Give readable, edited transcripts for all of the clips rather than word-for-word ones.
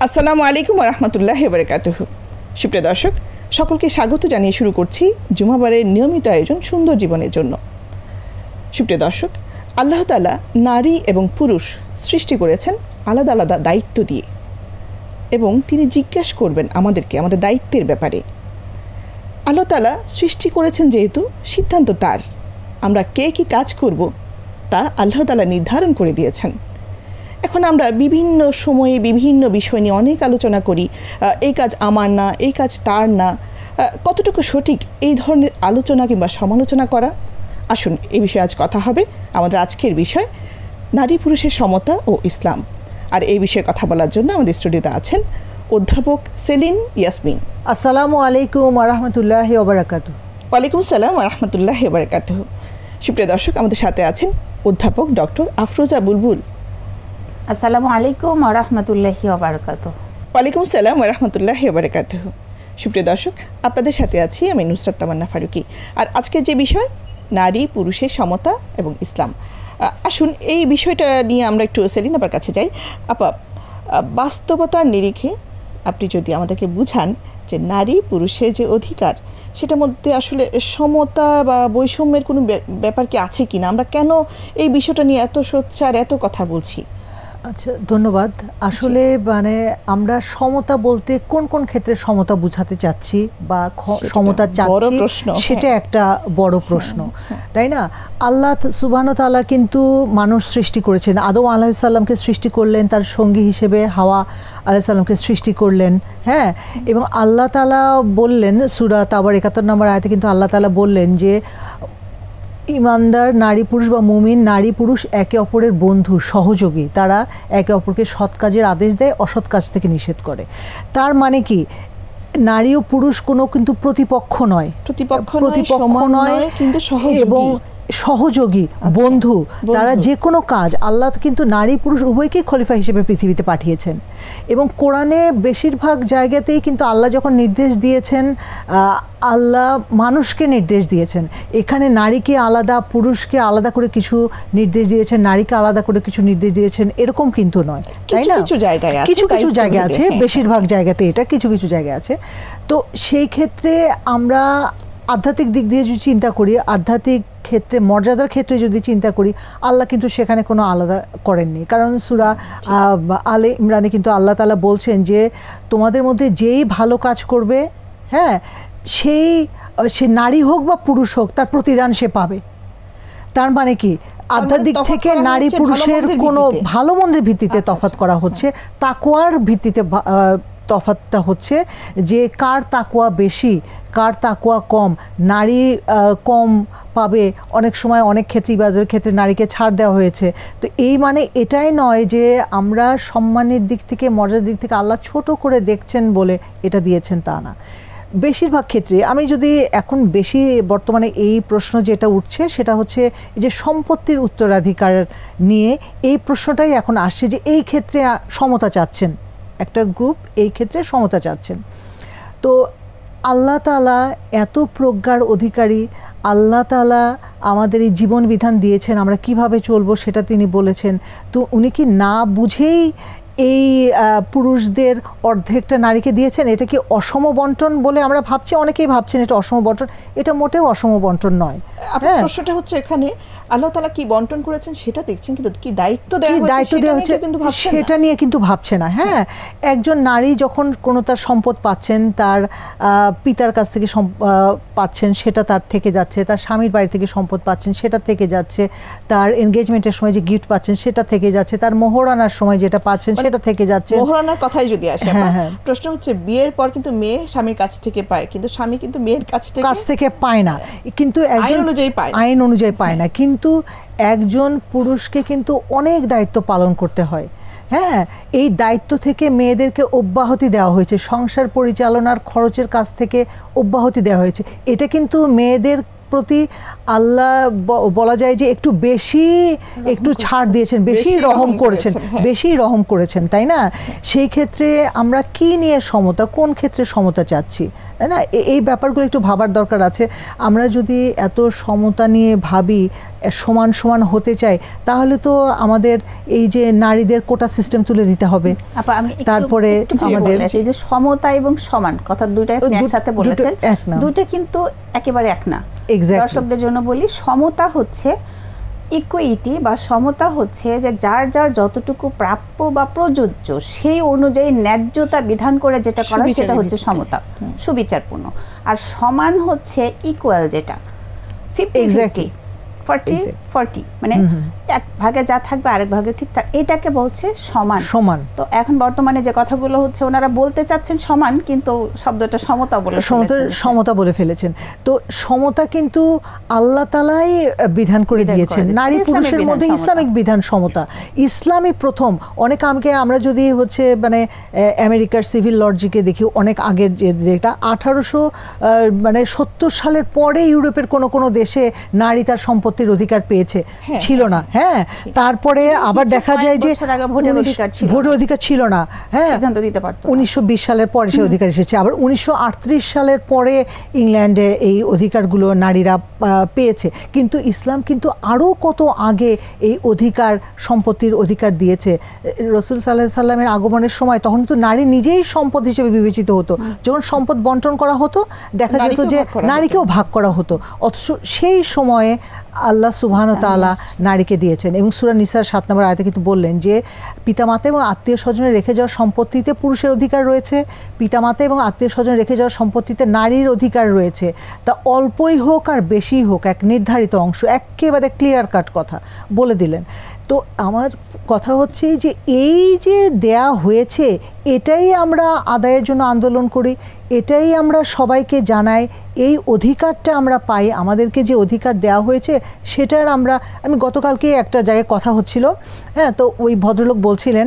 আসসালামু আলাইকুম ওয়া রাহমাতুল্লাহি ওয়া বারাকাতুহু। সুপ্রিয় দর্শক, সকলকে স্বাগত জানিয়ে শুরু করছি জুমাবারের নিয়মিত আয়োজন সুন্দর জীবনের জন্য। সুপ্রিয় দর্শক, আল্লাহ তাআলা নারী এবং পুরুষ সৃষ্টি করেছেন আলাদা আলাদা দায়িত্ব দিয়ে, এবং তিনি জিজ্ঞাসা করবেন আমাদেরকে আমাদের দায়িত্বের ব্যাপারে। আল্লাহ তাআলা সৃষ্টি করেছেন যেহেতু সিদ্ধান্ত তার, আমরা কে কী কাজ করব তা আল্লাহ তাআলা নির্ধারণ করে দিয়েছেন। এখন আমরা বিভিন্ন সময়ে বিভিন্ন বিষয় নিয়ে অনেক আলোচনা করি, এই কাজ আমার না, এই কাজ তার না। কতটুকু সঠিক এই ধরনের আলোচনা কিংবা সমালোচনা করা? আসুন এই বিষয়ে আজ কথা হবে। আমাদের আজকের বিষয় নারী পুরুষের সমতা ও ইসলাম। আর এই বিষয়ে কথা বলার জন্য আমাদের স্টুডিওতে আছেন অধ্যাপক সেলিন ইয়াসমিন। আসসালামু আলাইকুম ওয়া রাহমাতুল্লাহি ওয়া বারাকাতুহু। ওয়ালাইকুম আসসালাম ওয়া রাহমাতুল্লাহি ওয়া বারাকাতুহু। সুপ্রিয় দর্শক, আমাদের সাথে আছেন অধ্যাপক ডক্টর আফরোজা বুলবুল। আসসালামু আলাইকুম ওয়া রাহমাতুল্লাহি ওয়া বারাকাতুহু। ওয়ালাইকুম আসসালাম ওয়া রাহমাতুল্লাহি ওয়া বারাকাতুহু। সুপ্রিয় দর্শক, আপনাদের সাথে আছি আমি নুসরাত তামান্না ফারুকি। আর আজকের যে বিষয় নারী পুরুষের সমতা এবং ইসলাম। আসুন এই বিষয়টা নিয়ে আমরা একটু সেলিন আপার কাছে যাই। আপা, বাস্তবতার নিরিখে আপনি যদি আমাদেরকে বুঝান যে নারী পুরুষের যে অধিকার, সেটার মধ্যে আসলে সমতা বা বৈষম্যের কোনো ব্যাপার কি আছে কি না? আমরা কেন এই বিষয়টা নিয়ে এত সোচ্চার এত কথা বলছি? আচ্ছা, ধন্যবাদ। আসলে মানে আমরা সমতা বলতে কোন কোন ক্ষেত্রে সমতা বুঝাতে চাচ্ছি বা সমতা চাচ্ছি, সেটা একটা বড় প্রশ্ন, তাই না? আল্লাহ সুবহানাহু ওয়া তাআলা কিন্তু মানুষ সৃষ্টি করেছেন। আদম আলাইহিস সালামকে সৃষ্টি করলেন, তার সঙ্গী হিসেবে হাওয়া আলাইহিস সালামকে সৃষ্টি করলেন, হ্যাঁ। এবং আল্লাহ তাআলা বললেন সূরা তাবার ৭১ নম্বর আয়াতে কিন্তু আল্লাহ তাআলা বললেন যে ইমানদার নারী পুরুষ বা মুমিন নারী পুরুষ একে অপরের বন্ধু, সহযোগী। তারা একে অপরকে সৎ কাজের আদেশ দেয়, অসৎ কাজ থেকে নিষেধ করে। তার মানে কি, নারী ও পুরুষ কোনো কিন্তু প্রতিপক্ষ নয়, কিন্তু এবং সহযোগী, বন্ধু। তারা যে কোনো কাজ, আল্লাহ কিন্তু নারী পুরুষ উভয়কেই খলিফা হিসেবে পৃথিবীতে পাঠিয়েছেন। এবং কোরআনে বেশিরভাগ জায়গাতেই কিন্তু আল্লাহ যখন নির্দেশ দিয়েছেন, আল্লাহ মানুষকে নির্দেশ দিয়েছেন। এখানে নারীকে আলাদা, পুরুষকে আলাদা করে কিছু নির্দেশ দিয়েছেন, নারীকে আলাদা করে কিছু নির্দেশ দিয়েছেন, এরকম কিন্তু নয়, তাই না? কিছু কিছু জায়গায় আছে, বেশিরভাগ জায়গাতে এটা, কিছু কিছু জায়গায় আছে। তো সেই ক্ষেত্রে আমরা আধ্যাত্মিক দিক দিয়ে যদি চিন্তা করি, আধ্যাত্মিক ক্ষেত্রে মর্যাদার ক্ষেত্রে যদি চিন্তা করি, আল্লাহ কিন্তু সেখানে কোনো আলাদা করেননি। কারণ সূরা আলে ইমরানে কিন্তু আল্লাহ তাআলা বলছেন যে তোমাদের মধ্যে যেই ভালো কাজ করবে, হ্যাঁ, সে নারী হোক বা পুরুষ হোক, তার প্রতিদান সে পাবে। তার মানে কি, আধ্যাত্মিক থেকে নারী পুরুষের কোনো ভালো মন্দের ভিত্তিতে তফাৎ করা হচ্ছে। তাকওয়ার ভিত্তিতে তফাৎটা হচ্ছে যে কার তাকওয়া বেশি, কার তাকওয়া কম। নারী কম পাবে, অনেক সময় অনেক ক্ষেত্রে ইবাদতের ক্ষেত্রে নারীকে ছাড় দেওয়া হয়েছে। তো এই মানে এটাই নয় যে আমরা সম্মানের দিক থেকে, মর্যাদার দিক থেকে আল্লাহ ছোট করে দেখছেন বলে এটা দিয়েছেন, তা না। বেশিরভাগ ক্ষেত্রে আমি যদি এখন বেশি বর্তমানে এই প্রশ্ন যেটা উঠছে সেটা হচ্ছে যে সম্পত্তির উত্তরাধিকার নিয়ে এই প্রশ্নটাই এখন আসছে, যে এই ক্ষেত্রে সমতা চাচ্ছেন একটা গ্রুপ, এই ক্ষেত্রে সমতা চাচ্ছেন। তো আল্লাহ তাআলা এত প্রজ্ঞার অধিকারী, আল্লাহ তাআলা আমাদের এই জীবন বিধান দিয়েছেন, আমরা কিভাবে চলবো সেটা তিনি বলেছেন। তো উনি কি না বুঝেই এই পুরুষদের অর্ধেকটা নারীকে দিয়েছেন? এটা কি অসম বন্টন বলে আমরা ভাবছি? অনেকেই ভাবছেন এটা অসম বন্টন। এটা মোটেও অসম বন্টন নয়। প্রশ্নটা হচ্ছে এখানে আল্লাহ তাআলা কি বন্টন করেছেন সেটা দেখছেন, কিন্তু কি দায়িত্ব দেওয়া হয়েছে সেটা নিয়ে কিন্তু ভাবছে না। হ্যাঁ, একজন নারী যখন কোনো তার সম্পদ পাচ্ছেন, তার পিতার কাছ থেকে পাচ্ছেন, সেটা তার থেকে যাচ্ছে। তার স্বামীর বাড়ি থেকে সম্পদ পাচ্ছেন, সেটা থেকে যাচ্ছে। তার এনগেজমেন্টের সময় যে গিফট পাচ্ছেন সেটা থেকে যাচ্ছে। তার মোহরানার সময় যেটা পাচ্ছেন সেটা থেকে যাচ্ছে। মোহরানার কথাই যদি আসে, প্রশ্ন হচ্ছে বিয়ের পর কিন্তু মেয়ে স্বামীর কাছ থেকে পায়, কিন্তু স্বামী কিন্তু মেয়ের কাছ থেকে পায় না, কিন্তু আইন অনুযায়ী পায় না। কিন্তু একজন পুরুষকে কিন্তু অনেক দায়িত্ব পালন করতে হয়। হ্যাঁ, এই দায়িত্ব থেকে মেয়েদেরকে অব্যাহতি দেওয়া হয়েছে, সংসার পরিচালনার খরচের কাছ থেকে অব্যাহতি দেওয়া হয়েছে। এটা কিন্তু মেয়েদের প্রতি আল্লাহ বলা যায় যে একটু বেশি একটু ছাড় দিয়েছেন, বেশি রহম করেছেন, বেশি রহম করেছেন, তাই না? সেই ক্ষেত্রে আমরা কি নিয়ে সমতা, কোন ক্ষেত্রে সমতা চাচ্ছি, তাই না? এই ব্যাপারগুলো একটু ভাবার দরকার আছে। আমরা যদি এত সমতা নিয়ে ভাবি, সমান সমান হতে চাই, তাহলে তো আমাদের এই যে নারীদের কোটা সিস্টেম তুলে দিতে হবে। তারপরে আমাদের এই যে সমতা এবং সমান কথা দুইটা একসাথে বলেছেন, দুইটা কিন্তু একেবারে এক না। দর্শকদের জন্য বলি, সমতা হচ্ছে ইকুইটি বা সমতা হচ্ছে যে যার যার যতটুকু প্রাপ্য বা প্রযোজ্য সেই অনুযায়ী ন্যায্যতা বিধান করে যেটা করা সেটা হচ্ছে সমতা, সুবিচারপূর্ণ। আর সমান হচ্ছে ইকুয়াল, যেটা 50-50 40-40, মানে এক ভাগে যা থাকবে আরেক ভাগে ঠিক থাকবে, এটাকে বলছে সমান। সমান তো এখন বর্তমানে যে কথাগুলো হচ্ছে ওনারা বলতে চাচ্ছেন সমান, কিন্তু শব্দটা সমতা বলে ফেলেছেন। তো সমতা কিন্তু আল্লাহ তাআলাই বিধান করে দিয়েছেন। নারী পুরুষের মধ্যে ইসলামিক বিধান সমতা, ইসলামই প্রথম। অনেক আগে আমরা যদি হচ্ছে মানে আমেরিকার সিভিল লজিকে দেখি, অনেক আগের যে এটা 1870 সালের পরে ইউরোপের কোন কোন দেশে নারী তার সম্পত্তির অধিকার পেয়েছে, ছিল না। হ্যাঁ, তারপরে আবার দেখা যায় যে ভোটের অধিকার ছিল না। হ্যাঁ, 1920 সালের পরে সে অধিকার এসেছে। আবার 1938 সালের পরে ইংল্যান্ডে এই অধিকারগুলো নারীরা পেয়েছে। কিন্তু ইসলাম কিন্তু আরও কত আগে এই অধিকার, সম্পত্তির অধিকার দিয়েছে। রাসূল সাল্লাল্লাহু আলাইহি সাল্লামের আগমনের সময় তখন তো নারী নিজেই সম্পদ হিসেবে বিবেচিত হতো। যখন সম্পদ বন্টন করা হতো দেখা যেত যে নারীকেও ভাগ করা হতো। অথচ সেই সময়ে আল্লাহ সুবহানাহু ওয়া তাআলা নারীকে দিয়েছেন। এবং সূরা নিসার 7 নম্বর আয়াতে কিন্তু বললেন যে পিতামাতা এবং আত্মীয় স্বজনের রেখে যাওয়ার সম্পত্তিতে পুরুষের অধিকার রয়েছে, পিতামাতা এবং আত্মীয় স্বজন রেখে যাওয়ার সম্পত্তিতে নারীর অধিকার রয়েছে। তা অল্পই হোক আর বেশি হোক, এক নির্ধারিত অংশ, একেবারে ক্লিয়ার কাট কথা বলে দিলেন। তো আমার কথা হচ্ছে যে এই যে দেয়া হয়েছে এটাই আমরা আদায়ের জন্য আন্দোলন করি, এটাই আমরা সবাইকে জানাই, এই অধিকারটা আমরা পাই। আমাদেরকে যে অধিকার দেওয়া হয়েছে সেটার আমি গতকালকে একটা জায়গায় কথা হচ্ছিল, হ্যাঁ, তো ওই ভদ্রলোক বলছিলেন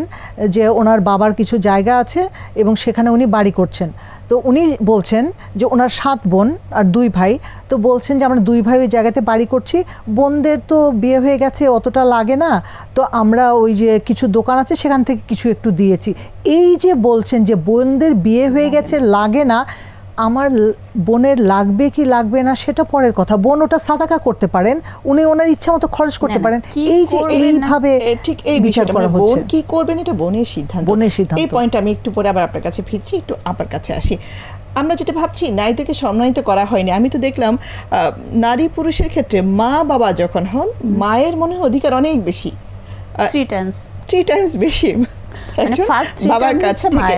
যে ওনার বাবার কিছু জায়গা আছে এবং সেখানে উনি বাড়ি করছেন। তো উনি বলছেন যে ওনার 7 বোন আর 2 ভাই, তো বলছেন যে আমরা 2 ভাই ওই জায়গাতে বাড়ি করছি, বোনদের তো বিয়ে হয়ে গেছে, অতটা লাগে না, তো আমরা ওই যে কিছু দোকান আছে সেখান থেকে কিছু একটু দিয়েছি। এই যে বলছেন যে বোনদের বিয়ে হয়ে গেছে, লাগে না, আমার বোনের লাগবে কি লাগবে না সেটা পরের কথা, বোন ওটা সাদাকা করতে পারেন, উনি ওনার ইচ্ছা মতো খরচ করতে পারেন। এই যে এইভাবে ঠিক এই বিষয়টা বোন কি করবেন এটা বোনের সিদ্ধান্ত। এই পয়েন্ট আমি একটু পরে আবার আপনার কাছে ফিরছি, একটু আপনার কাছে আসি। আমরা যেটা ভাবছি নারীদেরকে সম্মানিত করা হয়নি, আমি তো দেখলাম নারী পুরুষের ক্ষেত্রে মা বাবা যখন হন, মায়ের মনে হয় অধিকার অনেক বেশি, 3 টাইমস বেশি বাবার কাছ থেকে।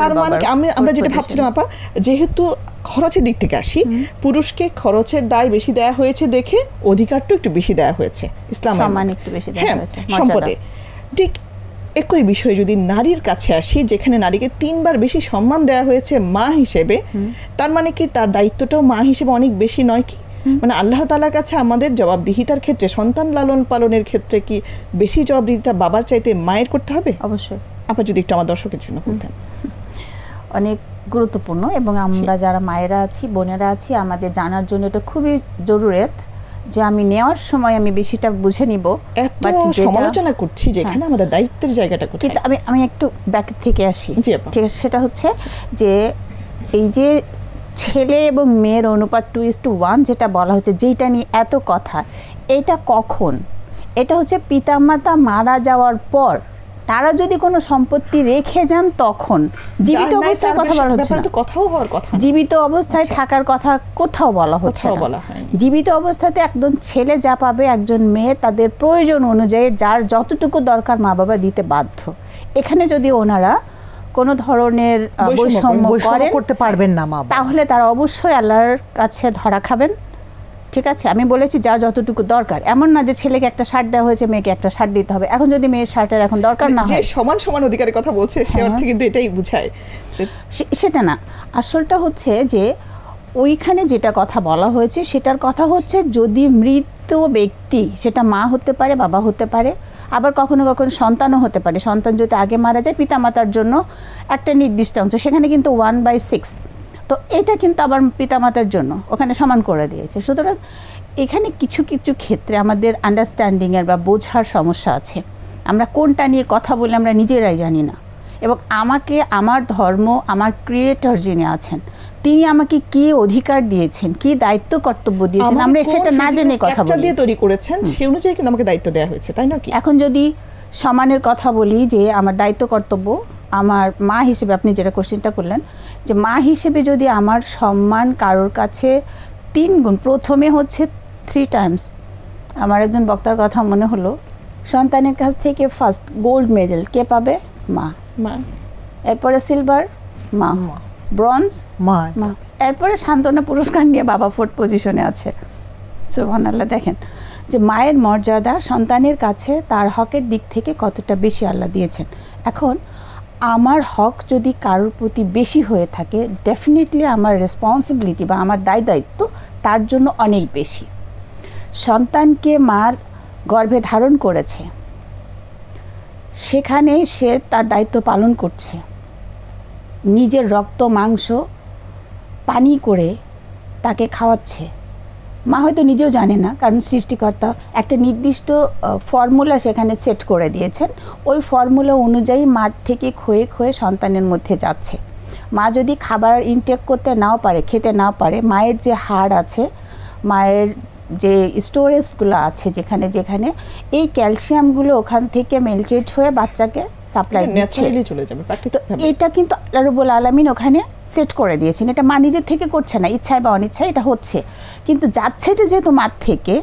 তার মানে আমরা যেটা ভাবছিলাম আপা, যেহেতু খরচের দিক থেকে আসি, পুরুষকে খরচের দায় বেশি দেওয়া হয়েছে দেখে অধিকারটা একটু বেশি দেওয়া হয়েছে ইসলামের, হ্যাঁ, সম্পদে। ঠিক একই বিষয় যদি নারীর কাছে আসি, যেখানে নারীকে 3 বার বেশি সম্মান দেওয়া হয়েছে মা হিসেবে, তার মানে কি তার দায়িত্বটাও মা হিসেবে অনেক বেশি নয় কি? মানে আল্লাহ তাআলার কাছে আমাদের জবাবদিহিতার ক্ষেত্রে, সন্তান লালন পালনের ক্ষেত্রে কি বেশি জবাবদিহিতা বাবার চাইতে মায়ের করতে হবে? অবশ্যই। আপনি যদি একটু আমার দর্শকের জন্য বলতেন। অনেক গুরুত্বপূর্ণ, এবং আমরা যারা মায়েরা আছি, বোনেরা আছি, আমাদের জানার জন্য এটা খুবই জরুরত যে আমি নেওয়ার সময় আমি বেশিটা বুঝে নিব। এত সমালোচনা করছি যেখানে আমাদের দায়িত্বের জায়গাটা কোথায়? কিন্তু আমি একটু ব্যাক থেকে আসি, ঠিক আছে? সেটা হচ্ছে যে এই যে ছেলে এবং মেয়ের অনুপাত 2:1 যেটা বলা হচ্ছে, যেটা নিয়ে এত কথা, এটা কখন? এটা হচ্ছে পিতামাতা মারা যাওয়ার পর তারা যদি কোনো সম্পত্তি রেখে যান তখন। জীবিত অবস্থায় কথা বলা হচ্ছে না, কথাও হওয়ার কথা, জীবিত অবস্থায় থাকার কথা কোথাও বলা হচ্ছে না। জীবিত অবস্থাতে একজন ছেলে যা পাবে, একজন মেয়ে তাদের প্রয়োজন অনুযায়ী যার যতটুকু দরকার মা বাবা দিতে বাধ্য। এখানে যদি ওনারা কোনো ধরনের বৈষম্য করতে পারবেন না, তাহলে তারা অবশ্যই আল্লাহর কাছে ধরা খাবেন। ঠিক আছে, আমি বলেছি যার যতটুকু দরকার, এমন না যে ছেলেকে একটা শার্ট দেওয়া হয়েছে মেয়েকে একটা শার্ট দিতে হবে। এখন যদি মেয়ের শার্টের এখন দরকার না হয়, সমান সমান অধিকারের কথা বলছে, সে অর্থে কিন্তু এটাই বোঝায়, সেটা না। আসলটা হচ্ছে যে ওইখানে যেটা কথা বলা হয়েছে সেটার কথা হচ্ছে যদি মৃত ব্যক্তি, সেটা মা হতে পারে, বাবা হতে পারে, আবার কখনো কখনো সন্তানও হতে পারে। সন্তান যদি আগে মারা যায়, পিতামাতার জন্য একটা নির্দিষ্ট অংশ, সেখানে কিন্তু 1/6। তো এটা কিন্তু আবার পিতামাতার জন্য ওখানে সমান করে দিয়েছে। সুতরাং এখানে কিছু কিছু ক্ষেত্রে আমাদের আন্ডারস্ট্যান্ডিংয়ের বা বোঝার সমস্যা আছে। আমরা কোনটা নিয়ে কথা বলে আমরা নিজেরাই জানি না, এবং আমাকে আমার ধর্ম, আমার ক্রিয়েটর যিনি আছেন তিনি আমাকে কি অধিকার দিয়েছেন, কি দায়িত্ব কর্তব্য দিয়েছেন, আমরা সেটা না জেনে কথা বলি। দিয়ে তৈরি করেছেন সেই অনুযায়ী কিন্তু আমাকে দায়িত্ব দেওয়া হয়েছে, তাই না? কি এখন যদি সমানের কথা বলি, যে আমার দায়িত্ব কর্তব্য, আমার মা হিসেবে আপনি যেটা কোশ্চেনটা করলেন, যে মা হিসেবে যদি আমার সম্মান কারোর কাছে 3 গুণ, প্রথমে হচ্ছে 3 টাইমস। আমার একজন বক্তার কথা মনে হলো, সন্তানের কাছ থেকে ফার্স্ট গোল্ড মেডেল কে পাবে? মা। এরপরে সিলভার মা, ব্রোঞ্জ মা, এরপরে সান্ত্বনা পুরস্কার নিয়ে বাবা 4th পজিশনে আছে। সুবহানাল্লাহ। দেখেন যে মায়ের মর্যাদা সন্তানের কাছে তার হকের দিক থেকে কতটা বেশি আল্লাহ দিয়েছেন। এখন আমার হক যদি কারোর প্রতি বেশি হয়ে থাকে, ডেফিনেটলি আমার রেসপন্সিবিলিটি বা আমার দায়িত্ব তার জন্য অনেক বেশি। সন্তানকে মার গর্ভে ধারণ করেছে, সেখানে সে তার দায়িত্ব পালন করছে, নিজের রক্ত মাংস পানি করে তাকে খাওয়াচ্ছে। মা হয়তো নিজেও জানে না, কারণ সৃষ্টিকর্তা একটা নির্দিষ্ট ফর্মুলা সেখানে সেট করে দিয়েছেন। ওই ফর্মুলা অনুযায়ী মার থেকে ক্ষয়ে ক্ষয়ে সন্তানের মধ্যে যাচ্ছে। মা যদি খাবার ইনটেক করতে নাও পারে, খেতে নাও পারে, মায়ের যে হাড় আছে, মায়ের যে স্টোরেজগুলো আছে যেখানে যেখানে, এই ক্যালসিয়ামগুলো ওখান থেকে মেল্টেড হয়ে বাচ্চাকে সাপ্লাই দিচ্ছে। তো এটা কিন্তু আল্লাহ রাব্বুল আলামিন ওখানে সেট করে দিয়েছেন। এটা মা নিজের থেকে করছে না, ইচ্ছায় বা অনিচ্ছায় এটা হচ্ছে, কিন্তু যাচ্ছে এটা যেহেতু মার থেকে,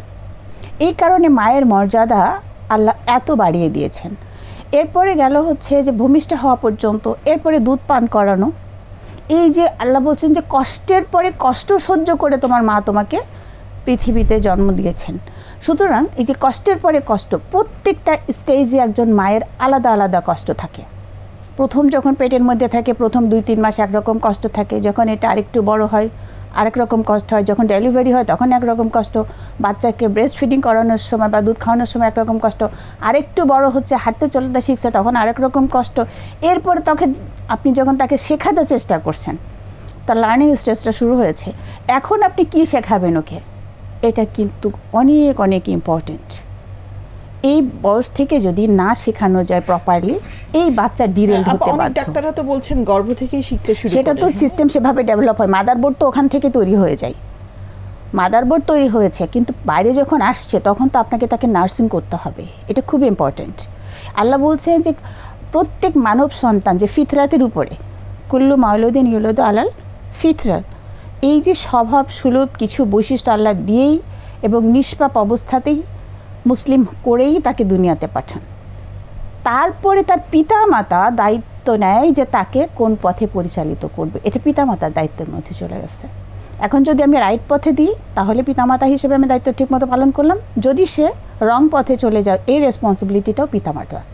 এই কারণে মায়ের মর্যাদা আল্লাহ এত বাড়িয়ে দিয়েছেন। এরপরে গেল হচ্ছে যে ভূমিষ্ঠ হওয়া পর্যন্ত, এরপরে দুধ পান করানো। এই যে আল্লাহ বলছেন যে কষ্টের পরে কষ্ট সহ্য করে তোমার মা তোমাকে পৃথিবীতে জন্ম দিয়েছেন। সুতরাং এই যে কষ্টের পরে কষ্ট, প্রত্যেকটা স্টেজে একজন মায়ের আলাদা আলাদা কষ্ট থাকে। প্রথম যখন পেটের মধ্যে থাকে, প্রথম 2-3 মাস একরকম কষ্ট থাকে, যখন এটা আরেকটু বড় হয় আরেক রকম কষ্ট হয়, যখন ডেলিভারি হয় তখন একরকম কষ্ট, বাচ্চাকে ব্রেস্ট ফিডিং করানোর সময় বা দুধ খাওয়ানোর সময় একরকম কষ্ট, আরেকটু বড় হচ্ছে, হাঁটতে চলতে শিখছে তখন আরেক রকম কষ্ট। এরপরে তখন আপনি যখন তাকে শেখাতে চেষ্টা করছেন, তার লার্নিং স্টেজটা শুরু হয়েছে, এখন আপনি কি শেখাবেন ওকে, এটা কিন্তু অনেক অনেক ইম্পর্টেন্ট। এই বয়স থেকে যদি না শেখানো যায় প্রপারলি, এই বাচ্চা ডিরেল হতে বাধ্য। ডাক্তাররা তো বলছেন গর্ভ থেকেই শিখতে শুরু করে, সেটা তো সিস্টেম সেভাবে ডেভেলপ হয়, মাদারবোর্ড তো ওখান থেকে তৈরি হয়ে যায়। মাদারবোর্ড তৈরি হয়েছে, কিন্তু বাইরে যখন আসছে তখন তো আপনাকে তাকে নার্সিং করতে হবে, এটা খুব ইম্পর্টেন্ট। আল্লাহ বলছেন যে প্রত্যেক মানব সন্তান যে ফিতরাতের উপরে, কুল্লু মাউলুদিন ইউলাদু আলাল ফিতরা, এই যে স্বভাব সুলভ কিছু বৈশিষ্ট্য আল্লাহ দিয়েই এবং নিষ্পাপ অবস্থাতেই মুসলিম করেই তাকে দুনিয়াতে পাঠান। তারপরে তার পিতামাতা দায়িত্ব নেয় যে তাকে কোন পথে পরিচালিত করবে, এটা পিতামাতার দায়িত্বের মধ্যে চলে গেছে। এখন যদি আমি রাইট পথে দিই, তাহলে পিতামাতা হিসেবে আমি দায়িত্ব ঠিকমতো পালন করলাম। যদি সে রং পথে চলে যায়, এই রেসপন্সিবিলিটিটাও পিতামাতার।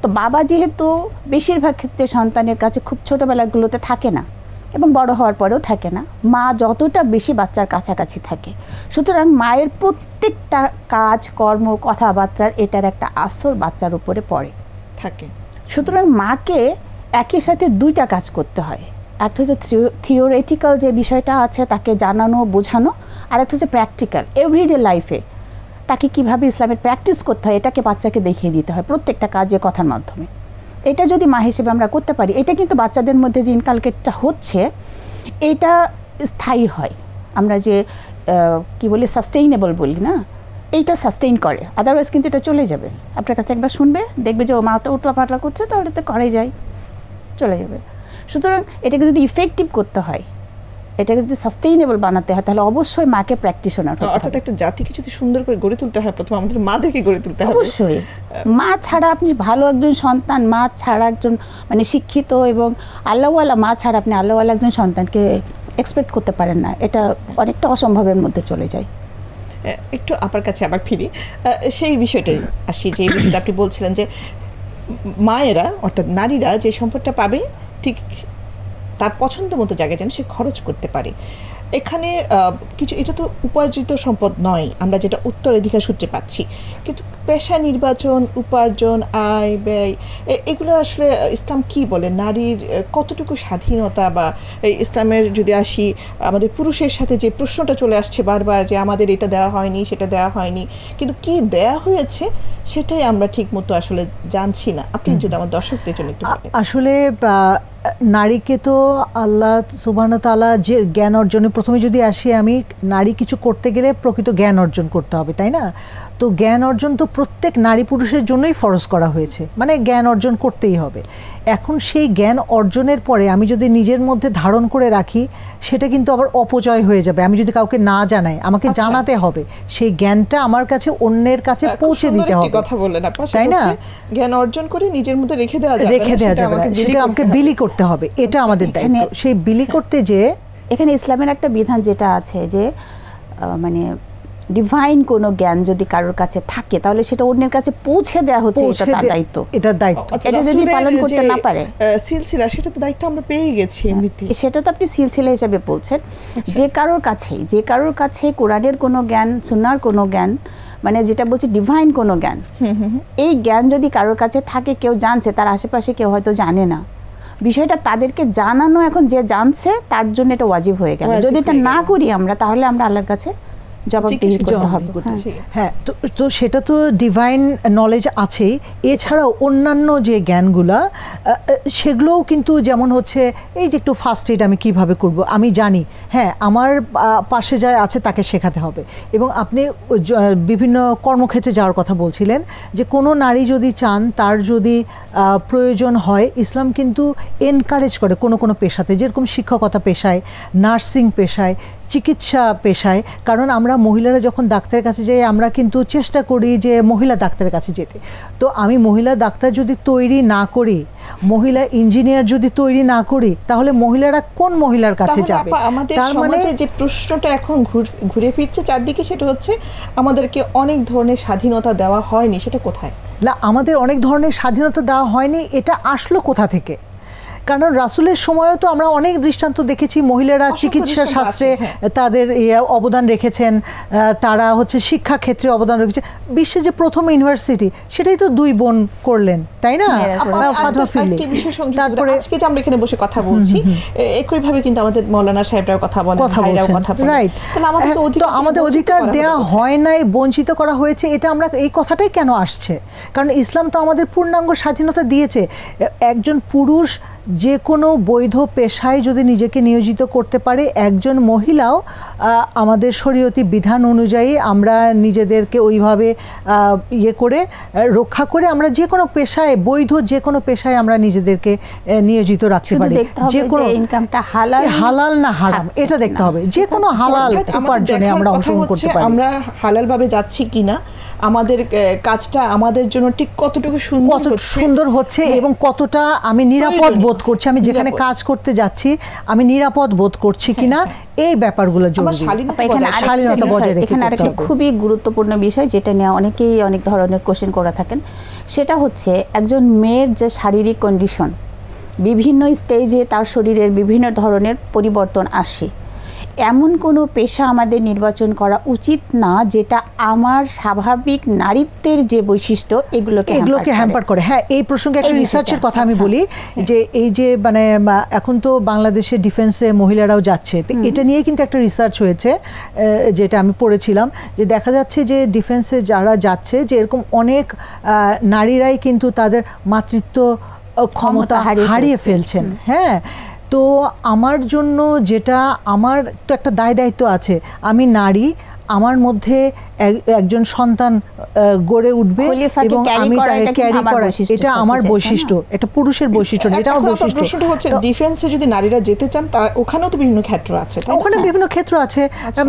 তো বাবা যেহেতু বেশিরভাগ ক্ষেত্রে সন্তানের কাছে খুব ছোটোবেলাগুলোতে থাকে না এবং বড় হওয়ার পরেও থাকে না, মা যতটা বেশি বাচ্চার কাছাকাছি থাকে, সুতরাং মায়ের প্রত্যেকটা কাজ কর্ম কথাবার্তার এটার একটা আসর বাচ্চার উপরে পড়ে থাকে। সুতরাং মাকে একই সাথে 2টা কাজ করতে হয়। একটা হচ্ছে থিওরিটিক্যাল যে বিষয়টা আছে তাকে জানানো বোঝানো, আর একটা হচ্ছে প্র্যাকটিক্যাল এভরিডে লাইফে তাকে কিভাবে ইসলামের প্র্যাকটিস করতে হয় এটাকে বাচ্চাকে দেখিয়ে দিতে হয় প্রত্যেকটা কাজে কথার মাধ্যমে। এটা যদি মা হিসেবে আমরা করতে পারি, এটা কিন্তু বাচ্চাদের মধ্যে যে ইনকালকেটটা হচ্ছে এটা স্থায়ী হয়। আমরা যে কি বলি সাস্টেইনেবল বলি না, এইটা সাস্টেইন করে, আদারওয়াইজ কিন্তু এটা চলে যাবে। আপনার কাছে একবার শুনবে, দেখবে যে ও মাটা উটলা পাটলা করছে, তাহলে তো করে যায়, চলে যাবে। সুতরাং এটাকে যদি ইফেক্টিভ করতে হয়, এটাকে যদি সাস্টেইনেবল বানাতে হয়, তাহলে অবশ্যই মাকে প্র্যাকটিশনার হতে হবে। অর্থাৎ একটা জাতিকে যদি সুন্দর করে গড়ে তুলতে হয়, প্রথমে আমাদের মাদেরকে গড়ে তুলতে হবে। অবশ্যই মা ছাড়া আপনি ভালো একজন সন্তান, মা ছাড়া একজন মানে শিক্ষিত এবং আল্লাহওয়ালা মা ছাড়া আপনি আল্লাহওয়ালা একজন সন্তানকে এক্সপেক্ট করতে পারেন না, এটা অনেকটা অসম্ভবের মধ্যে চলে যায়। একটু আপনার কাছে আবার ফিরি, সেই বিষয়টাই আসি যে বিষয়টা আপনি বলছিলেন যে মায়েরা অর্থাৎ নারীরা যে সম্পদটা পাবে ঠিক তার পছন্দ মতো জায়গায় যেন সে খরচ করতে পারে। এখানে কিছু, এটা তো উপার্জিত সম্পদ নয়, আমরা যেটা উত্তরাধিকার সূত্রে পাচ্ছি, কিন্তু পেশা নির্বাচন, উপার্জন, আয় ব্যয়, এগুলো আসলে ইসলাম কি বলে? নারীর কতটুকু স্বাধীনতা, বা ইসলামের যদি আসি আমাদের পুরুষের সাথে যে প্রশ্নটা চলে আসছে বারবার যে আমাদের এটা দেওয়া হয়নি, সেটা দেওয়া হয়নি, কিন্তু কি দেয়া হয়েছে সেটাই আমরা ঠিক মতো আসলে জানছি না। আপনি যদি আমার দর্শকদের জন্য একটু বলেন। আসলে নারীকে তো আল্লাহ সুবহানাহু ওয়া তাআলা যে জ্ঞান অর্জনে, প্রথমে যদি আসি আমি, নারী কিছু করতে গেলে প্রকৃত জ্ঞান অর্জন করতে হবে, তাই না? তো জ্ঞান অর্জন তো প্রত্যেক নারী পুরুষের জন্যই ফরজ করা হয়েছে, মানে জ্ঞান অর্জন করতেই হবে। এখন সেই জ্ঞান অর্জনের পরে আমি যদি নিজের মধ্যে ধারণ করে রাখি, সেটা কিন্তু আবার অপচয় হয়ে যাবে। আমি যদি কাউকে না জানাই, আমাকে জানাতে হবে, সেই জ্ঞানটা আমার কাছে অন্যের কাছে পৌঁছে দিতে হবে, কথা বললেন আপনি, তাই না? জ্ঞান অর্জন করে নিজের মধ্যে রেখে দেওয়া যাবে, সেটা আমাকে বিলি করতে হবে, এটা আমাদের দায়িত্ব। সেই বিলি করতে যে এখানে ইসলামের একটা বিধান যেটা আছে যে মানে ডিভাইন কোনো জ্ঞান যদি কারোর কাছে থাকে তাহলে সেটা অন্যের কাছে পৌঁছে দেওয়া হচ্ছে, এটা তার দায়িত্ব, এটা দায়িত্ব। এটা যদি পালন করতে না পারে, সিলসিলা, সেটা তো দায়িত্ব আমরা পেয়ে গেছি এমনিতে। সেটা তো আপনি সিলসিলা হিসেবে বলছেন। যে কারোর কাছে কোরআনের কোনো জ্ঞান, সুন্নাহর কোনো জ্ঞান, মানে যেটা বলছি ডিভাইন কোনো জ্ঞান, এই জ্ঞান যদি কারোর কাছে থাকে, কেউ জানছে, তার আশেপাশে কেউ হয়তো জানে না, বিষয়টা তাদেরকে জানানো এখন যে জানছে তার জন্য এটা ওয়াজিব হয়ে গেল। যদি এটা না করি আমরা, তাহলে আমরা আল্লাহর কাছে জবাবদিহি করতে হবে। হ্যাঁ, তো সেটা তো ডিভাইন নলেজ আছেই, এছাড়াও অন্যান্য যে জ্ঞানগুলা, সেগুলোও কিন্তু যেমন হচ্ছে এই যে একটু ফার্স্ট এড আমি কিভাবে করব আমি জানি, হ্যাঁ, আমার পাশে যা আছে তাকে শেখাতে হবে। এবং আপনি বিভিন্ন কর্মক্ষেত্রে যাওয়ার কথা বলছিলেন, যে কোনো নারী যদি চান, তার যদি প্রয়োজন হয়, ইসলাম কিন্তু এনকারেজ করে কোনো পেশাতে, যেরকম শিক্ষকতা পেশায়, নার্সিং পেশায়, চিকিৎসা পেশায়। কারণ আমরা মহিলারা যখন ডাক্তারের কাছে যাই, আমরা কিন্তু চেষ্টা করি যে মহিলা ডাক্তারের কাছে যেতে। তো আমি মহিলা ডাক্তার যদি তৈরি না করি, মহিলা ইঞ্জিনিয়ার যদি তৈরি না করি, তাহলে মহিলারা কোন মহিলার কাছে যাবে? আমাদের সমাজে যে প্রশ্নটা এখন ঘুরে ফিরছে চারদিকে, সেটা হচ্ছে আমাদেরকে অনেক ধরনের স্বাধীনতা দেওয়া হয়নি, সেটা কোথায়? না, আমাদের অনেক ধরনের স্বাধীনতা দেওয়া হয়নি, এটা আসলো কোথা থেকে? কারণ রাসূলের সময়ও তো আমরা অনেক দৃষ্টান্ত দেখেছি, মহিলারা চিকিৎসা শাস্ত্রে তাদের অবদান রেখেছেন, তারা হচ্ছে শিক্ষা ক্ষেত্রে অবদান রেখেছে। বিশ্বে যে প্রথম ইউনিভার্সিটি, সেটাই তো দুই বোন করলেন, তাই না? তারপরে আজকে যে আমরা এখানে বসে কথা বলছি, একইভাবে কিন্তু আমাদের মাওলানা সাহেবরাও কথা বলেন, ভাইরাও কথা বলেন, রাইট। তো আমাদের অধিকার দেওয়া হয় নাই, বঞ্চিত করা হয়েছে, এটা আমরা এই কথাটাই কেন আসছে? কারণ ইসলাম তো আমাদের পূর্ণাঙ্গ স্বাধীনতা দিয়েছে। একজন পুরুষ যে কোনো বৈধ পেশায় যদি নিজেকে নিয়োজিত করতে পারে, একজন মহিলাও আমাদের শরীয়তি বিধান অনুযায়ী আমরা নিজেদেরকে ওইভাবে করে রক্ষা করে আমরা যে কোনো পেশায়, বৈধ যে কোনো পেশায় আমরা নিজেদেরকে নিয়োজিত রাখতে পারি। যে কোনো ইনকামটা হালাল না হারাম, এটা দেখতে হবে। যে কোনো হালাল উপার্জনে আমরা অংশগ্রহণ করতে পারি, আমরা হালালভাবে যাচ্ছি কিনা, আমাদের কাজটা আমাদের জন্য ঠিক কতটুকু সুন্দর হচ্ছে, এবং কতটা আমি নিরাপদ বোধ করছি, আমি যেখানে কাজ করতে যাচ্ছি আমি নিরাপদ বোধ করছি কিনা, এই ব্যাপারগুলো শালীনতা বজায় রেখে। এখানে আরেকটা খুবই গুরুত্বপূর্ণ বিষয়, যেটা নিয়ে অনেকেই অনেক ধরনের কোশ্চেন করে থাকেন, সেটা হচ্ছে একজন মেয়ের যে শারীরিক কন্ডিশন, বিভিন্ন স্টেজে তার শরীরের বিভিন্ন ধরনের পরিবর্তন আসে। এমন কোনো পেশা আমাদের নির্বাচন করা উচিত না যেটা আমার স্বাভাবিক নারীত্বের যে বৈশিষ্ট্য এগুলোকে হ্যাম্পার করে। হ্যাঁ, এই প্রসঙ্গে একটা রিসার্চের কথা আমি বলি, যে এই যে মানে এখন তো বাংলাদেশের ডিফেন্সে মহিলারাও যাচ্ছে, তো এটা নিয়ে কিন্তু একটা রিসার্চ হয়েছে, যেটা আমি পড়েছিলাম, যে দেখা যাচ্ছে যে ডিফেন্সে যারা যাচ্ছে, যে এরকম অনেক নারীরাই কিন্তু তাদের মাতৃত্ব ক্ষমতা হারিয়ে ফেলছেন। হ্যাঁ, তো আমার জন্য যেটা, আমার তো একটা দায়িত্ব আছে, আমি নারী, আমার মধ্যে একজন সন্তান গড়ে উঠবে এবং আমি তাকে ক্যারি করা, এটা আমার বৈশিষ্ট্য, এটা পুরুষের বৈশিষ্ট্য, এটা আমার বৈশিষ্ট্য। প্রশ্নটা হচ্ছে ডিফেন্সে যদি নারীরা যেতে চান, ওখানেও তো বিভিন্ন ক্ষেত্র আছে, ওখানে বিভিন্ন ক্ষেত্র আছে,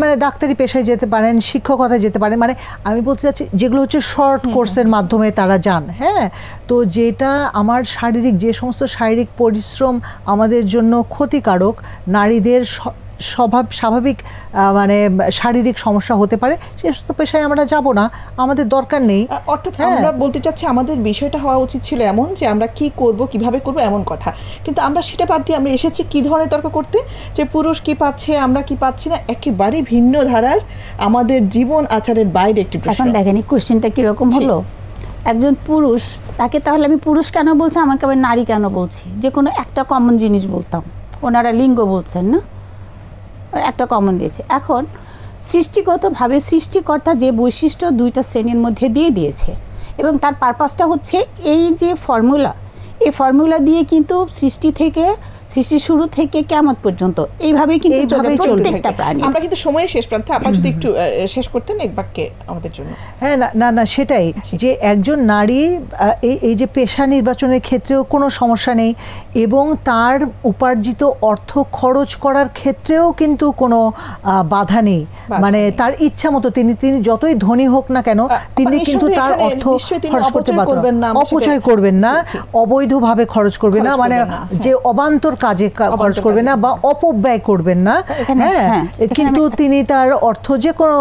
মানে ডাক্তারি পেশায় যেতে পারেন, শিক্ষকতায় যেতে পারেন, মানে আমি বলতে চাচ্ছি যেগুলো হচ্ছে শর্ট কোর্সের মাধ্যমে তারা যান। হ্যাঁ, তো যেটা আমার শারীরিক, যে সমস্ত শারীরিক পরিশ্রম আমাদের জন্য ক্ষতিকারক, নারীদের স্বাভাবিক মানে শারীরিক সমস্যা হতে পারে, সে সমস্ত পেশায় আমরা যাব না, আমাদের দরকার নেই। অর্থাৎ আমরা বলতে চাচ্ছি আমাদের বিষয়টা হওয়া উচিত ছিল এমন যে আমরা কি করব, কিভাবে করব, এমন কথা। কিন্তু আমরা সেটা বাদ দিয়ে আমরা এসেছি কি ধরনের তর্ক করতে, যে পুরুষ কি পাচ্ছে আমরা কি পাচ্ছি না, একেবারে ভিন্ন ধারার আমাদের জীবন আচারের বাইরে একটি প্রশ্ন। এখন দেখেন এই কোশ্চেনটা কিরকম হলো, একজন পুরুষ, তাকে তাহলে আমি পুরুষ কেন বলছি, আমাকে আবার নারী কেন বলছি? যে কোনো একটা কমন জিনিস বলতাম, ওনারা লিঙ্গ বলছেন না, একটা কমন দিয়েছে। এখন সৃষ্টিগতভাবে সৃষ্টিকর্তা যে বৈশিষ্ট্য দুইটা শ্রেণীর মধ্যে দিয়ে দিয়েছে, এবং তার পারপাসটা হচ্ছে এই যে ফর্মুলা, এই ফর্মুলা দিয়ে কিন্তু সৃষ্টি শুরু থেকে কিয়ামত পর্যন্ত এইভাবেই কিন্তু প্রত্যেকটা প্রাণী। আমরা কিন্তু সময়ে শেষ প্রান্তে, আপনারা যদি একটু শেষ করতেন এক বাক্যে আমাদের জন্য। হ্যাঁ, না সেটাই, যে একজন নারী এই যে পেশা নির্বাচনের ক্ষেত্রেও কোনো সমস্যা নেই, এবং তার উপার্জিত অর্থ খরচ করার ক্ষেত্রেও কিন্তু কোনো বাধা নেই। মানে তার ইচ্ছা মতো তিনি যতই ধনী হোক না কেন, তিনি কিন্তু তার অর্থ খরচ করতে পারবেন না, অপচয় করবেন না, অবৈধভাবে খরচ করবেন না, মানে যে অবান্তর কাজে খরচ করবেন না বা অপব্যয় করবেন না। হ্যাঁ, কিন্তু তিনি তার অর্থ যে কোনো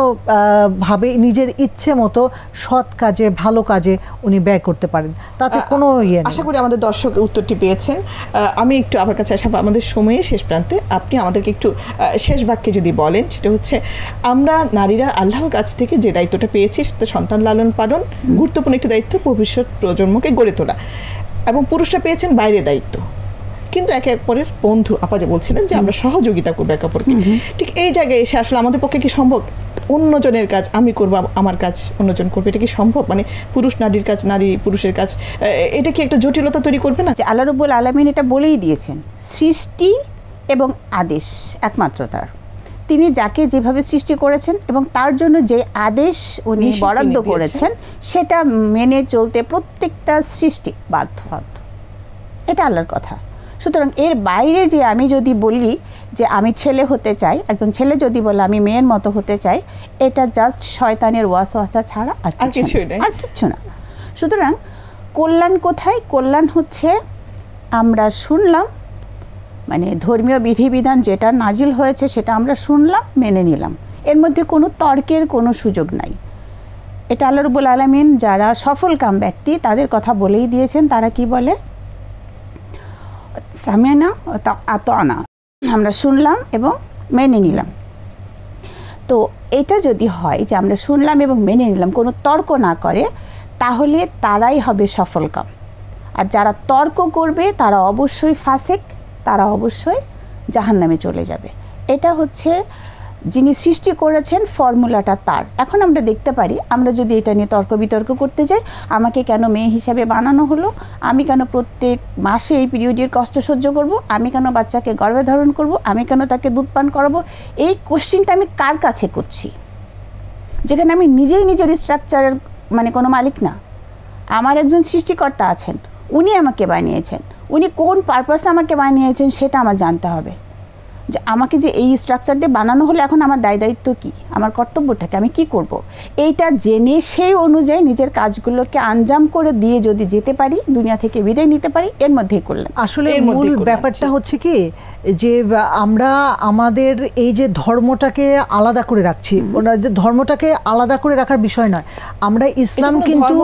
ভাবে নিজের ইচ্ছে মতো সৎ কাজে, ভালো কাজে উনি ব্যয় করতে পারেন, তাতে কোনো ইয়ে নেই। আশা করি আমাদের দর্শক উত্তরটি পেয়েছেন। আমি একটু আমার কাছে আসা, আমাদের সময়ে শেষ প্রান্তে, আপনি আমাদেরকে একটু শেষ বাক্যে যদি বলেন, সেটা হচ্ছে আমরা নারীরা আল্লাহর কাছ থেকে যে দায়িত্বটা পেয়েছি সেটা সন্তান লালন পালন, গুরুত্বপূর্ণ একটি দায়িত্ব, ভবিষ্যৎ প্রজন্মকে গড়ে তোলা, এবং পুরুষরা পেয়েছেন বাইরে দায়িত্ব, কিন্তু একে অপরের বন্ধু। আপা যে বলছিলেন যে আমরা সহযোগিতা করবো একে অপরকে, ঠিক এই জায়গায় এসে আসলে আমাদের পক্ষে কি সম্ভব? অন্যজনের কাজ আমি করবো, আমার কাজ অন্যজন করবে, এটা কি সম্ভব? মানে পুরুষ নারীর কাজ, নারী পুরুষের কাজ, এটা কি একটা জটিলতা তৈরি করবে না? আল্লাহ রাব্বুল আলামিন এটা বলেই দিয়েছেন, সৃষ্টি এবং আদেশ একমাত্র তার। তিনি যাকে যেভাবে সৃষ্টি করেছেন এবং তার জন্য যে আদেশ উনি বরাদ্দ করেছেন, সেটা মেনে চলতে প্রত্যেকটা সৃষ্টি বাধ্য। এটা আল্লাহর কথা। সুতরাং এর বাইরে যে আমি যদি বলি যে আমি ছেলে হতে চাই, একজন ছেলে যদি বলে আমি মেয়ের মতো হতে চাই, এটা জাস্ট শয়তানের ওয়াসওয়াসা ছাড়া আর কিচ্ছু না। সুতরাং কল্যাণ কোথায়? কল্যাণ হচ্ছে আমরা শুনলাম, মানে ধর্মীয় বিধিবিধান যেটা নাজিল হয়েছে সেটা আমরা শুনলাম, মেনে নিলাম, এর মধ্যে কোনো তর্কের কোনো সুযোগ নাই। এটা আল্লাহ রাব্বুল আলামিন যারা সফলকাম ব্যক্তি তাদের কথা বলেই দিয়েছেন। তারা কি বলে? সামিনা আতানা, আমরা শুনলাম এবং মেনে নিলাম। তো এটা যদি হয় যে আমরা শুনলাম এবং মেনে নিলাম, কোনো তর্ক না করে, তাহলে তারাই হবে সফলকাম। আর যারা তর্ক করবে তারা অবশ্যই ফাসেক, তারা অবশ্যই জাহান্নামে চলে যাবে। এটা হচ্ছে যিনি সৃষ্টি করেছেন, ফর্মুলাটা তার। এখন আমরা দেখতে পারি, আমরা যদি এটা নিয়ে তর্ক বিতর্ক করতে যাই, আমাকে কেন মেয়ে হিসাবে বানানো হলো, আমি কেন প্রত্যেক মাসে এই পিরিয়ডের কষ্ট সহ্য করব, আমি কেন বাচ্চাকে গর্ভে ধারণ করব, আমি কেন তাকে দুধ পান করাবো, এই কোশ্চিনটা আমি কার কাছে করছি? যেখানে আমি নিজেই নিজের স্ট্রাকচারের মানে কোনো মালিক না। আমার একজন সৃষ্টিকর্তা আছেন, উনি আমাকে বানিয়েছেন, উনি কোন পারপাসে আমাকে বানিয়েছেন সেটা আমার জানতে হবে। যে আমাকে যে এই স্ট্রাকচার দিয়ে বানানো হলে এখন আমার দায়িত্ব কি, আমার কর্তব্যটাকে আমি কি করব, এইটা জেনে সেই অনুযায়ী নিজের কাজগুলোকে আঞ্জাম করে দিয়ে যদি যেতে পারি, দুনিয়া থেকে বিদায় নিতে পারি, এর মধ্যেই করলাম। আসলে মূল ব্যাপারটা হচ্ছে কি, যে আমরা আমাদের এই যে ধর্মটাকে আলাদা করে রাখছি, যে ধর্মটাকে আলাদা করে রাখার বিষয় নয়, আমরা ইসলাম কিন্তু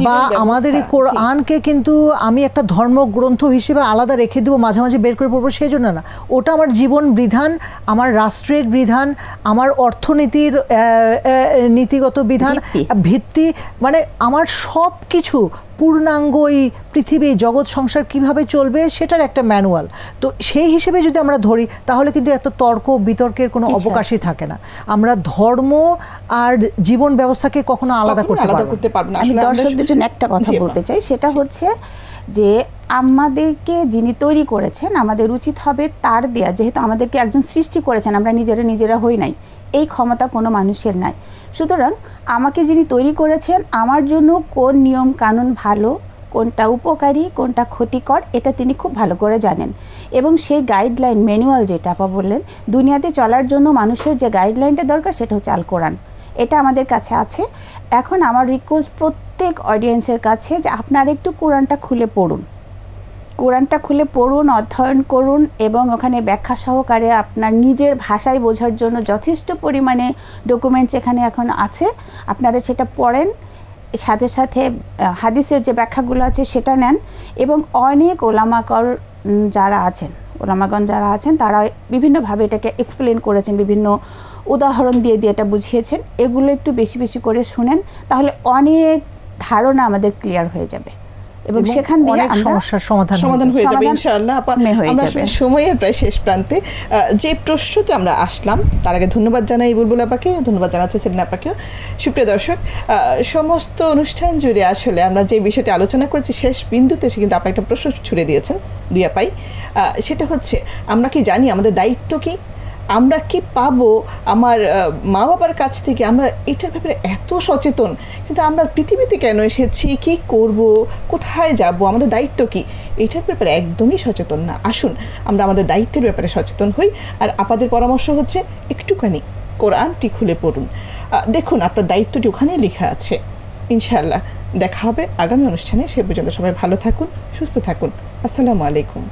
বা আমাদের এই কোরআনকে কিন্তু আমি একটা ধর্মগ্রন্থ হিসেবে আলাদা রেখে দেবো, মাঝে মাঝে বের করে পড়বো, সেই জন্য না। ওটা আমার জীবন বিধান, আমার রাষ্ট্রের বিধান, আমার অর্থনীতির নীতিগত বিধান, ভিত্তি, মানে আমার সব কিছু পূর্ণাঙ্গ এই পৃথিবী জগৎ সংসার কিভাবে চলবে সেটার একটা ম্যানুয়াল। তো সেই হিসেবে যদি আমরা ধরি, তাহলে কিন্তু এত তর্ক বিতর্কের কোনো অবকাশই থাকে না। আমরা ধর্ম আর জীবন ব্যবস্থাকে কখনো আলাদা করতে পারবো না। আমি দর্শকদের জন্য একটা কথা বলতে চাই, সেটা হচ্ছে যে আমাদেরকে যিনি তৈরি করেছেন, আমাদের উচিত হবে তার দেয়া, যেহেতু আমাদেরকে একজন সৃষ্টি করেছেন, আমরা নিজেরা হই নাই, এই ক্ষমতা কোনো মানুষের নাই। সুতরাং আমাকে যিনি তৈরি করেছেন, আমার জন্য কোন নিয়ম কানুন ভালো, কোনটা উপকারী, কোনটা ক্ষতিকর, এটা তিনি খুব ভালো করে জানেন। এবং সেই গাইডলাইন, ম্যানুয়াল যেটা আপা বললেন, দুনিয়াতে চলার জন্য মানুষের যে গাইডলাইনটা দরকার সেটা হচ্ছে আল কোরআন। এটা আমাদের কাছে আছে। এখন আমার রিকোয়েস্ট প্রত্যেক অডিয়েন্সের কাছে যে আপনারা একটু কোরআনটা খুলে পড়ুন, কোরআনটা খুলে পড়ুন, অধ্যয়ন করুন এবং ওখানে ব্যাখ্যা সহকারে আপনার নিজের ভাষায় বোঝার জন্য যথেষ্ট পরিমাণে ডকুমেন্টস এখানে এখন আছে, আপনারা সেটা পড়েন, সাথে সাথে হাদিসের যে ব্যাখ্যাগুলো আছে সেটা নেন। এবং অনেক ওলামাকর যারা আছেন, ওলামাগণ যারা আছেন তারা বিভিন্নভাবে এটাকে এক্সপ্লেন করেছেন, বিভিন্ন উদাহরণ দিয়ে দিয়ে এটা বুঝিয়েছেন। এগুলো একটু বেশি বেশি করে শুনেন, তাহলে অনেক ধারণা আমাদের ক্লিয়ার হয়ে যাবে এবং সেখান থেকে অনেক সমস্যার সমাধান হয়ে যাবে ইনশাআল্লাহ। আমরা আসলে সময়ের প্রায় শেষ প্রান্তে, যে প্রশ্নতে আমরা আসলাম তার আগে ধন্যবাদ জানাই বুলবুল আপাকে, ধন্যবাদ জানাচ্ছি সেলিনা আপাকেও। সুপ্রিয় দর্শক, সমস্ত অনুষ্ঠান জুড়ে আসলে আমরা যে বিষয়টি আলোচনা করেছি শেষ বিন্দুতে সে কিন্তু আপা একটা প্রশ্ন ছুড়ে দিয়েছেন দুই আপাই। সেটা হচ্ছে, আমরা কি জানি আমাদের দায়িত্ব কি, আমরা কি পাবো আমার মা বাবার কাছ থেকে, আমরা এটার ব্যাপারে এত সচেতন, কিন্তু আমরা পৃথিবীতে কেন এসেছি, কি করব, কোথায় যাব, আমাদের দায়িত্ব কি, এটার ব্যাপারে একদমই সচেতন না। আসুন আমরা আমাদের দায়িত্বের ব্যাপারে সচেতন হই। আর আপনাদের পরামর্শ হচ্ছে একটুখানি কোরআনটি খুলে পড়ুন, দেখুন আপনার দায়িত্বটি ওখানেই লেখা আছে। ইনশাআল্লাহ দেখা হবে আগামী অনুষ্ঠানে। সে পর্যন্ত সবাই ভালো থাকুন, সুস্থ থাকুন। আসসালামু আলাইকুম।